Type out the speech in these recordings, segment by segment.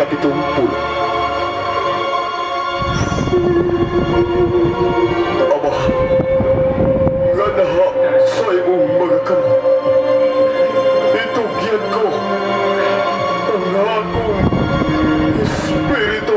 ikapitumpul. Aba, nga naha sa imong mga kamot. Itugyan ko ang akong espiritu.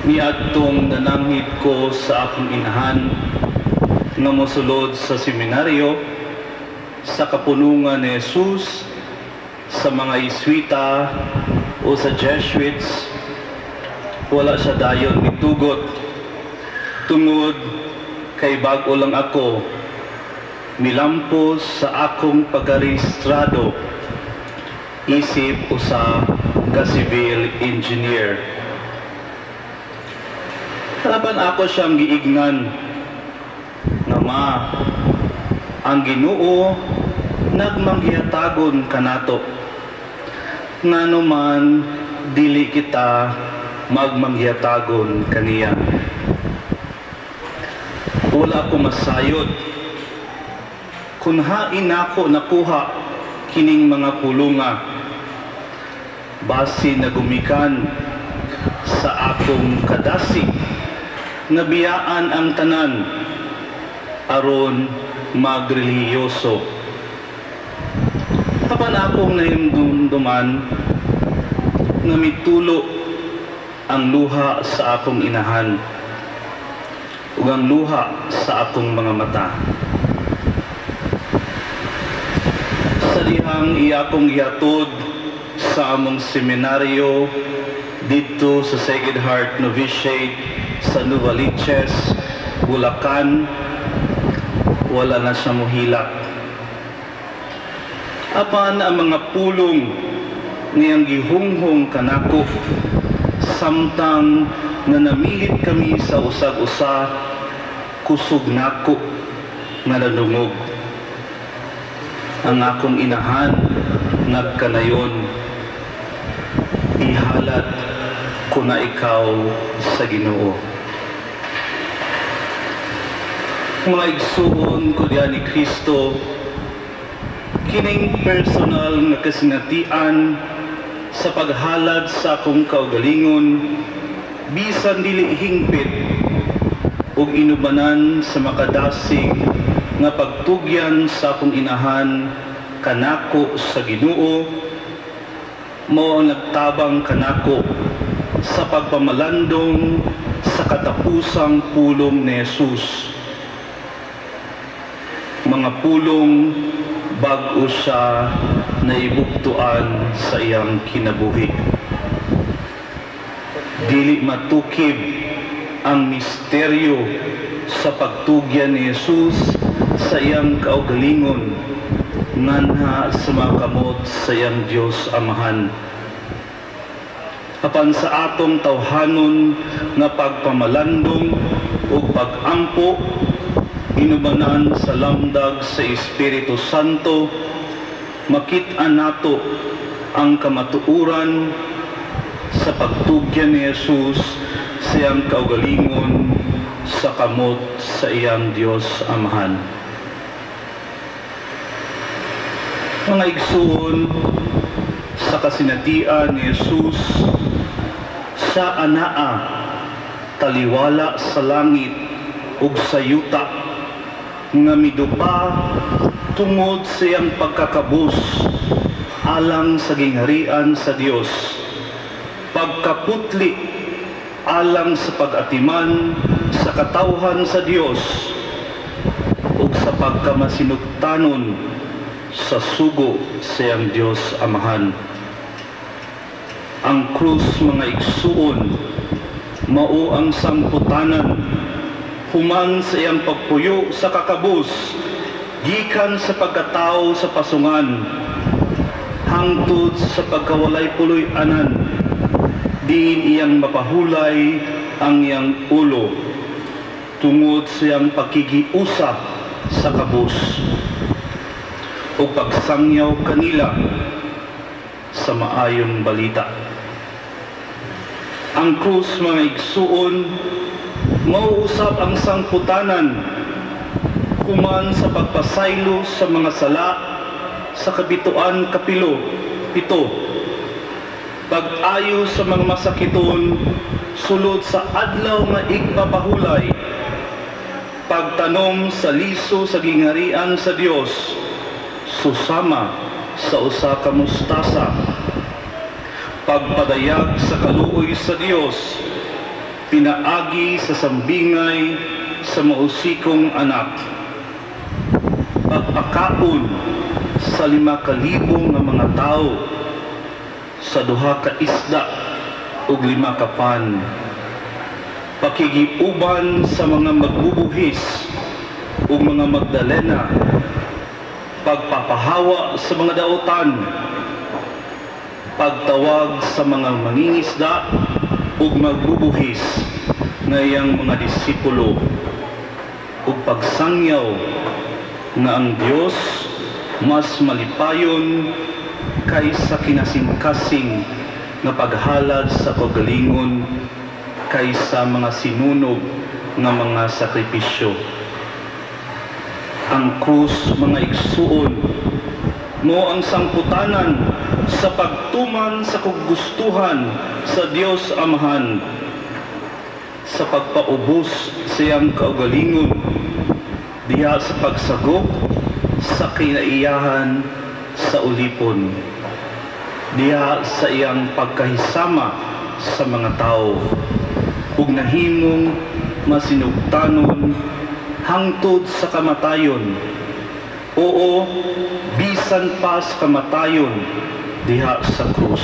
Niadtong nananghid ko sa akong inahan nga mosulod sa seminaryo sa kapunungan ni Jesus, sa mga Iswita o sa Jesuits. Wala siya dayon mitugot tungod kay bag-o lang ako milampos sa akong pagkarehistrado isip usa ka civil engineer. Harapan ako siyang giignan nga ma, ang Ginoo nagmanghiyatagon kanato ngano man dili kita magmanghiyatagon kaniya. Wala ko masayod kun hain ako nakuha kining mga pulunga basi nagumikan sa akong kadasig nabiyaan ang tanan aron magreliyoso. Kapan akong nahimdumduman nga mitulo ang luha sa akong inahan ug ang luha sa akong mga mata. Sa dihang iyakong gihatod sa among seminaryo dito sa Sacred Heart Novitiate sa Novaliches, Bulacan, wala na siya mohilak. Apan ang mga pulong niyang gihunghong kanako samtang nanamilit kami sa usag-usa, kusog nako nga nadungog. Ang akong inahan nagkanayon, ihalat ko na ikaw sa Ginoo. Mga igsuon ko diyan ni Kristo, kining personal nga kasinatian sa paghalad sa akong kaugalingon, bisan dili hingpit ug inubanan sa makadasig nga pagtugyan sa akong inahan kanako sa Ginoo, mao ang nagtabang kanako sa pagpamalandong sa katapusang pulong ni Jesus. Mga pulong bag-o siya naibuktuan sa iyang kinabuhi. Dili matukib ang misteryo sa pagtugyan ni Jesus sa iyang kaugalingon nganha sa makamot sa iyang Dios Amahan. Apan sa atong tawhanon nga pagpamalandong o pag-ampo inubanan sa lamdag sa Espiritu Santo, makit-an nato ang kamatuuran sa pagtugyan ni Jesus sa iyang kaugalingon sa kamot sa iyang Dios Amahan. Mga igsoon, sa kasinatian ni Jesus sa anaa taliwala sa langit ug sa yuta nga midupa tungod sa iyang pagkakabus alang sa gingharian sa Dios, pagkaputli alang sa pag-atiman sa katawhan sa Dios ug sa pagkamasinugtanon sa sugo sa iyang Dios Amahan. Ang krus, mga igsuon, mao ang samputanan human sa iyang pagpuyo sa kakabus gikan sa pagkatao sa pasungan hangtod sa pagkawalay puloy-anan diin iyang mapahulay ang iyang ulo tungod sa iyang pakigiusa sa kabus o pagsangyaw kanila sa maayong balita. Ang krus, mga igsuon, mauusap ang sangputanan kuman sa pagpasaylo sa mga sala sa kabituan kapilo, 7, pag-ayo sa mga masakiton sulod sa adlaw nga igpapahulay, pagtanom sa liso sa gingarian sa Dios susama sa usa ka mustasa, pagpadayag sa kaluoy sa Dios, pinaagi sa sambingay sa mausikong anak, pagpakaon sa 5,000 nga mga tao sa 2 ka isda ug 5 ka pan, pakigiuban sa mga magbubuhis ug mga Magdalena, pagpapahawa sa mga daotan, pagtawag sa mga mangingisda ug magbubuhis nga iyang mga disipulo, ug pagsangyaw nga ang Dios mas malipayon kaysa kinasing-kasing nga paghalad sa kagalingon kaysa mga sinunog nga mga sakripisyo. Ang krus, mga igsuon, mo ang sangputanan sa pagtuman sa kagustuhan sa Dios Amahan, sa pagpaubos sa iyang kaugalingon diha sa pagsagop sa kinaiyahan sa ulipon, diha sa iyang pagkahisama sa mga tao, ug nahimong masinugtanon hangtod sa kamatayon. Oo, bisan pa sa kamatayon diha sa krus.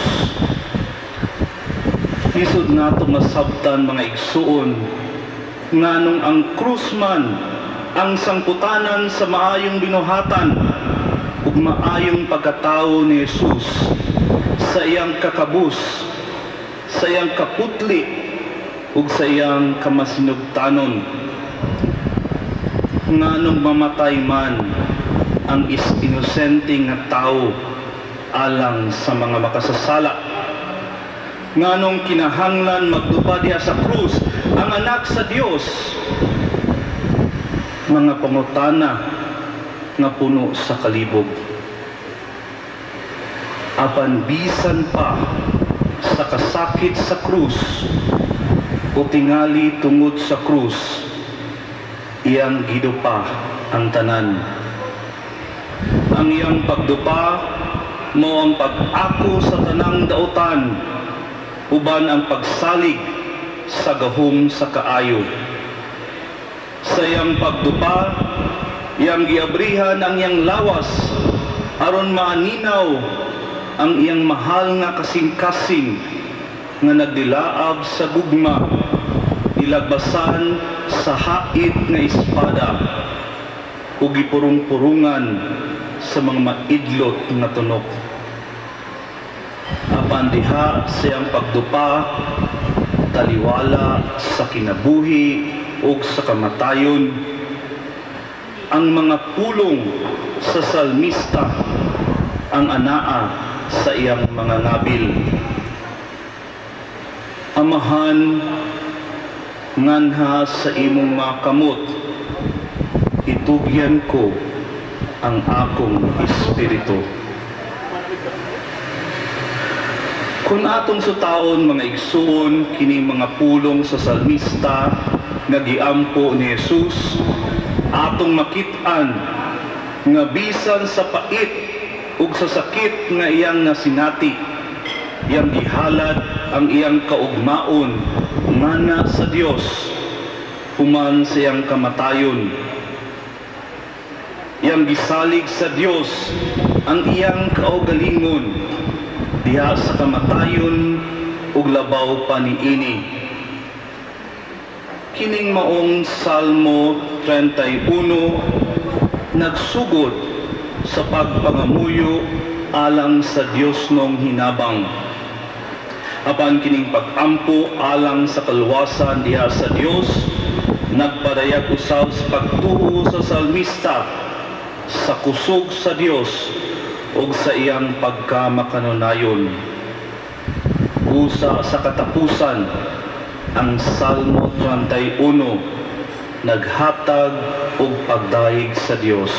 Isod nato masabtan, mga igsuon, nganong ang krus man ang sangputanan sa maayong binuhatan ug maayong pagkatao ni Jesus sa iyang kakabus, sa iyang kaputli ug sa iyang kamasinugtanon. Nganong mamatay man ang inosenteng nga tao alang sa mga makasasala, nganong kinahanglan magtupad diha sa krus ang anak sa Dios, mga pangutana nga puno sa kalibog. Apan bisan pa sa kasakit sa krus o tingali tungod sa krus, iyang gidupa ang tanan. Ang iyang pagdupa mo ang pag-ako sa tanang daotan, uban ang pagsalig sa gahom sa kaayo. Sa iyang pagdupa, iyang giabrihan ang iyang lawas aron maaninaw ang iyang mahal nga kasing-kasing nga nagdilaab sa gugma, ilagbasan sa hait nga espada ug gipurong-purungan sa mga maidlot nga tunok. Apan diha sa iyang pagdupa, taliwala sa kinabuhi ug sa kamatayon, ang mga pulong sa salmista ang anaa sa iyang mga nabil. Amahan, nganha sa imong makamot, itugyan ko ang akong espiritu. Kung atong sutaon, mga igsuon, kini mga pulong sa salmista nga giampo ni Jesus, atong makit-an nga bisan sa pait ug sa sakit nga iyang nasinati, iyang gihalad ang iyang kaugmaon ngana sa Dios human sa iyang kamatayon. Iyang gisalig sa Dios ang iyang kaugalingon diha sa kamatayon ug labaw pa niini. Kining maong Salmo 31 nagsugod sa pagpangamuyo alang sa Dios nung hinabang. Apan kining pag-ampo alang sa kaluwasan diha sa Dios, nagpadayag usab sa pagtuo sa salmista sa kusog sa Dios ug sa iyang pagkamakanonayon. Busa sa katapusan, ang Salmo 31 naghatag og pagdaig sa Dios.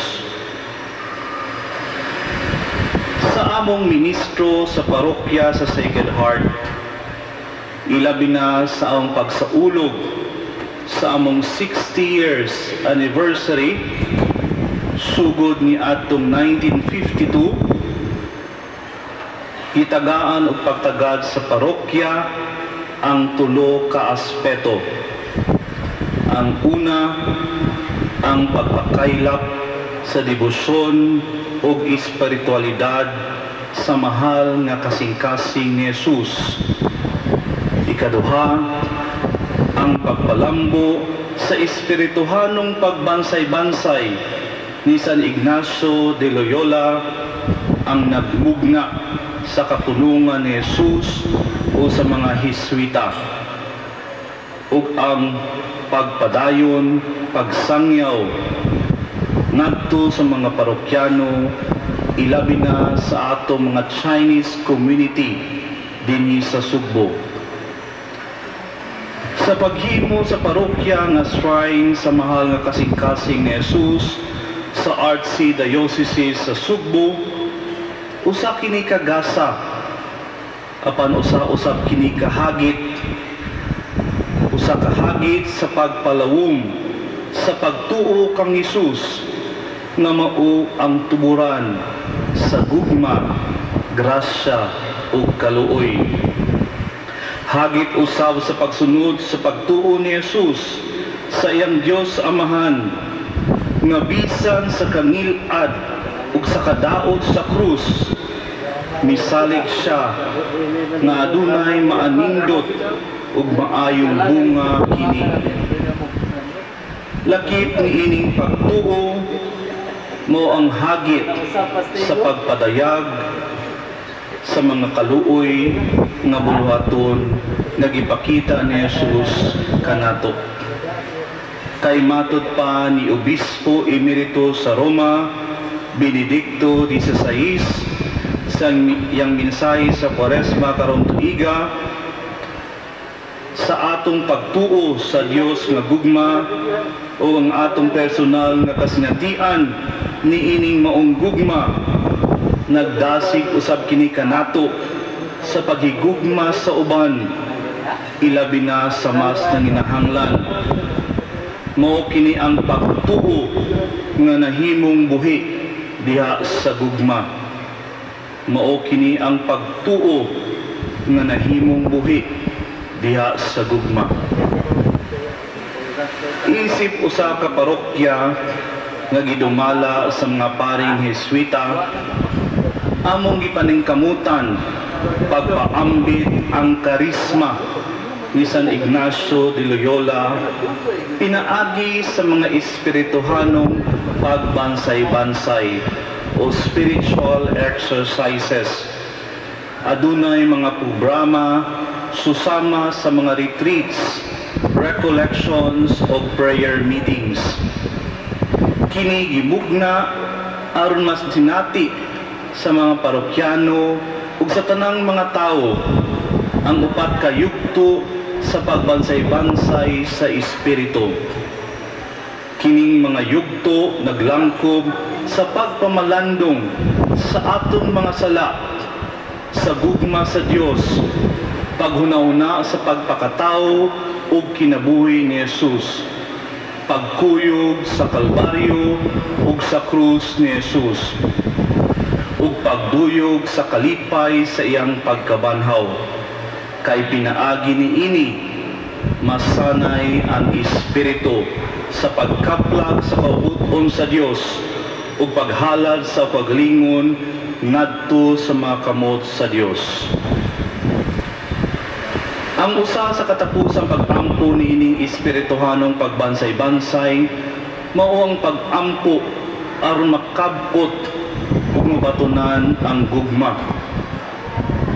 Sa among ministro sa parokya sa Sacred Heart, ilabi na sa among pagsaulog sa among 60 years anniversary sugod ni atong 1952, itagaan og pagtagad sa parokya ang tulo ka aspeto. Ang una, ang pagpakaylap sa debosyon ug espiritualidad sa mahal nga kasing-kasing ni Jesus. Ikaduha, ang pagpalambo sa espirituhanong pagbansay-bansay ni San Ignacio de Loyola, ang nagmugna sa kapulungan ni Jesus o sa mga Hiswita, ug ang pagpadayon, pagsangyaw ngadto sa mga parokyano, ilabi na sa ato mga Chinese community dinhi sa Sugbo. Sa paghimo sa parokya nga shrine sa mahal nga kasing-kasing ni Jesus sa Archdiocese sa Sugbo, usa kini kagasa apan usa-usab kini kahagit, usa kahagit sa pagpalawom sa pagtuo kang Hesus nga mao ang tuburan sa gugma, grasya ug kaluoy. Hagit usab sa pagsunod sa pagtuo ni Jesus sa iyang Dios Amahan, nga bisan sa kangil-ad ug sa kadaot sa krus misalig siya nga adunay maanindot ug maayong bunga kini. Lakip ni ining pagtuo mo ang hagit sa pagpadayag sa mga kaluoy nga buluhaton nagipakita ni Jesus kanato. Kay matud pa ni Obispo Emerito sa Roma, Benedicto XVI, sa iyang mensahe sa Kwaresma karong tuiga, sa atong pagtuo sa Dios nga gugma o ang atong personal nga kasinatian ni ining maong gugma, nagdasig usab kini kanato sa paghigugma sa uban, ilabi na sa mas nanginahanglan. Mao kini ang pagtuo nga nahimong buhi diha sa gugma. Mao kini ang pagtuo nga nahimong buhi diha sa gugma. Isip usa ka parokya nga gidumala sa mga paring Hiswita, among gipaningkamutan pagpaambit ang karisma ni San Ignacio de Loyola pinaagi sa mga espirituhanong pagbansay-bansay o spiritual exercises. Adunay mga programa susama sa mga retreats, recollections o prayer meetings. Kini gimugna aron mas sinati sa mga parokyano ug sa tanang mga tao ang upat ka yugto sa pagbansay-bansay sa espiritu. Kining mga yugto naglangkob sa pagpamalandong sa atong mga sala, sa gugma sa Dios, paghuna-una sa pagpakatao ug kinabuhi ni Jesus, pagkuyog sa Kalbaryo ug sa krus ni Jesus, ug pagduyog sa kalipay sa iyang pagkabanhaw. Kay pinaagi ni ini masanay ang espiritu sa pagkaplag sa kaubuton sa Dios ug paghalad sa paglingon ngadto sa mga kamot sa Dios. Ang usa sa katapusang pag-ampo ni ining espirituhanong pagbansay-bansay mao ang pag-ampo aron makabot ug mabatunan ang gugma.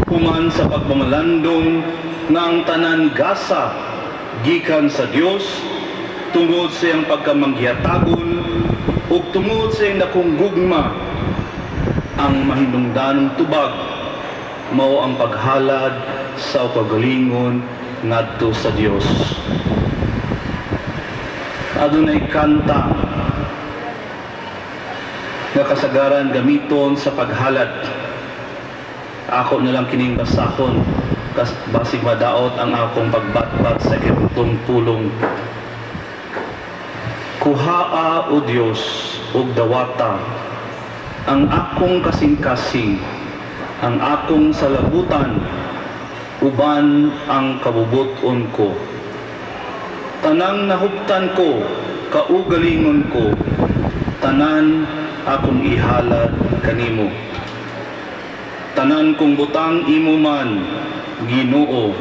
Human sa pagpamalandong nga ang tanan gasa gikan sa Dios tungod sa iyang pagkamanggihatagon ug tungod sa iyang dakong gugma ang mahinungdanong tubag mao ang paghalad sa pagalingon ngadto sa Dios. Adunay kanta nga kasagaran gamiton sa paghalad. Ako na lang kining basahon basig madaot ang akong pagbatbat sa ikatong pulong. Kuhaa o Dios ug dawata ang akong kasing-kasing, ang akong salabutan, uban ang kabubuton ko. Tanang nahuptan ko, kaugalingon ko, tanan akong ihalad kanimo. Tanan kong butang imo man, Ginoo,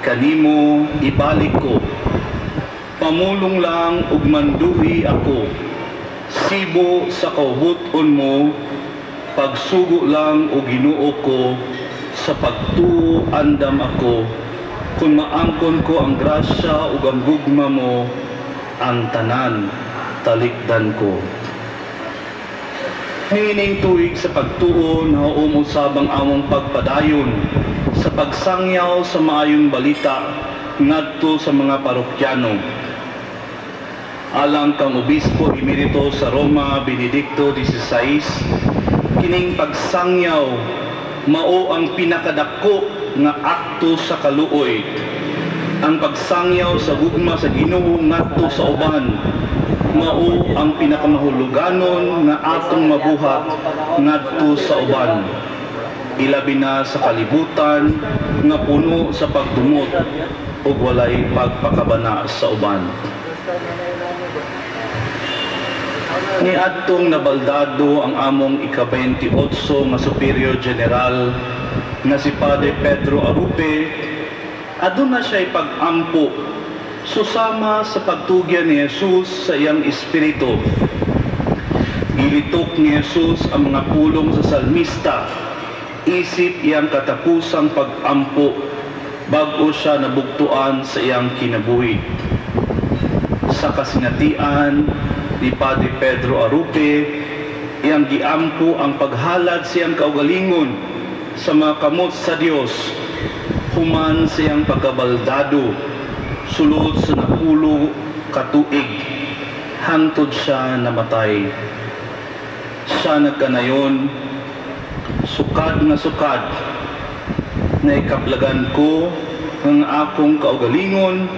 kanimo ibalik ko. Pamulong lang ug manduhi ako, sibo sa kaubuton mo, pagsugo lang o Ginoo ko, sa pagtuo andam ako, kung maangkon ko ang grasya ug ang gugma mo, ang tanan talikdan ko. Hining tuig sa pagtuo na umusabang among pagpadayon sa pagsangyaw sa maayong balita ngadto sa mga parokyano. Alang kang Obispo Emerito sa Roma, Benedicto XVI, kining pagsangyaw mao ang pinakadako nga akto sa kaluoy. Ang pagsangyaw sa gugma sa Ginoo ngadto sa uban mao ang pinakamahuluganon nga atong mabuhat ngadto sa uban. Ilabi na sa kalibutan nga puno sa pagdumot ug walay pagpakabana sa uban. Niadtong nabaldado ang among ika-28 nga Superior General nga si Padre Pedro Arupe, aduna siya'y pag-ampo susama sa pagtugyan ni Jesus sa iyang espiritu. Gilitok ni Jesus ang mga pulong sa salmista, isip iyang katapusang pag-ampo bago siya nabugtuan sa iyang kinabuhi. Sa kasinatian ni Padre Pedro Arupe, iyang giampo ang paghalad siyang kaugalingon sa mga kamot sa Dios, human siyang pagkabaldado, sulod sa napulo katuig, hangtod siya namatay. Siya nagkanayon, sukad na ikaplagan ko ang akong kaugalingon,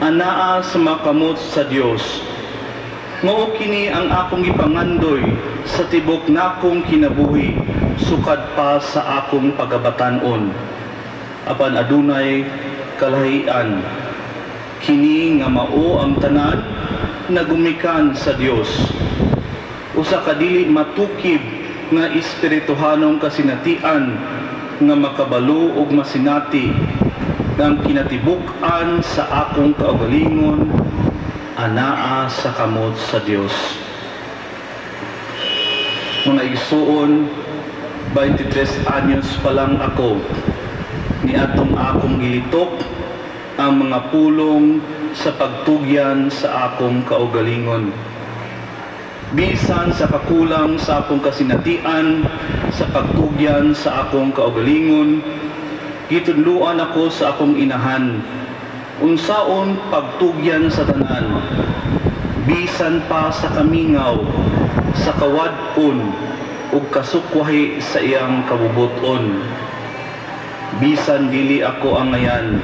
anaa sa mga kamot sa Dios. Mao kini ang akong ipangandoy sa tibok nakong kinabuhi, sukad pa sa akong pagabatanon. Apan adunay kalahian, kini nga mao ang tanan na gumikan sa Dios. Usa ka dili matukib nga espirituhanong kasinatian nga makabalo ug masinati ng kinatibuk-an sa akong kaugalingon, anaa sa kamot sa Dios. Mga igsuon, 23 anyos pa lang ako, niadtong akong gilitok ang mga pulong sa pagtugyan sa akong kaugalingon. Bisan sa kakulang sa akong kasinatian sa pagtugyan sa akong kaugalingon, gitudluan ako sa akong inahan, unsaon pagtugyan sa tanan, bisan pa sa kamingaw, sa kawad-on, ug kasukwahi sa iyang kabubuton. Bisan dili ako ang ngayan,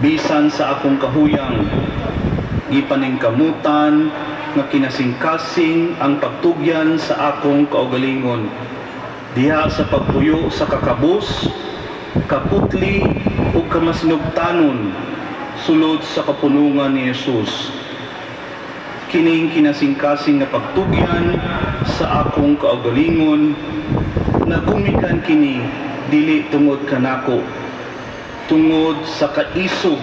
bisan sa akong kahuyang, gipaningkamutan nga kinasingkasing ang pagtugyan sa akong kaugalingon, diha sa pagpuyo sa kakabus, kaputli o kamasinugtanon, sulod sa kapunungan ni Jesus. Kining kinasingkasing na pagtugyan sa akong kaugalingon, nagumikan kini dili tungod kanako, tungod sa kaisog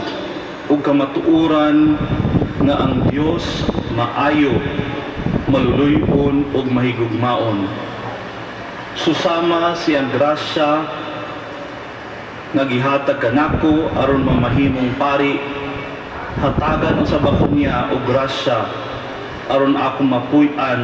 o kamatuuran nga ang Dios maayo, maluluyon o mahigugmaon. Susama siyang grasya nga gihatag kanako aron mamahimong pari, hatagan sa bako niya o grasya aron ako mapuy-an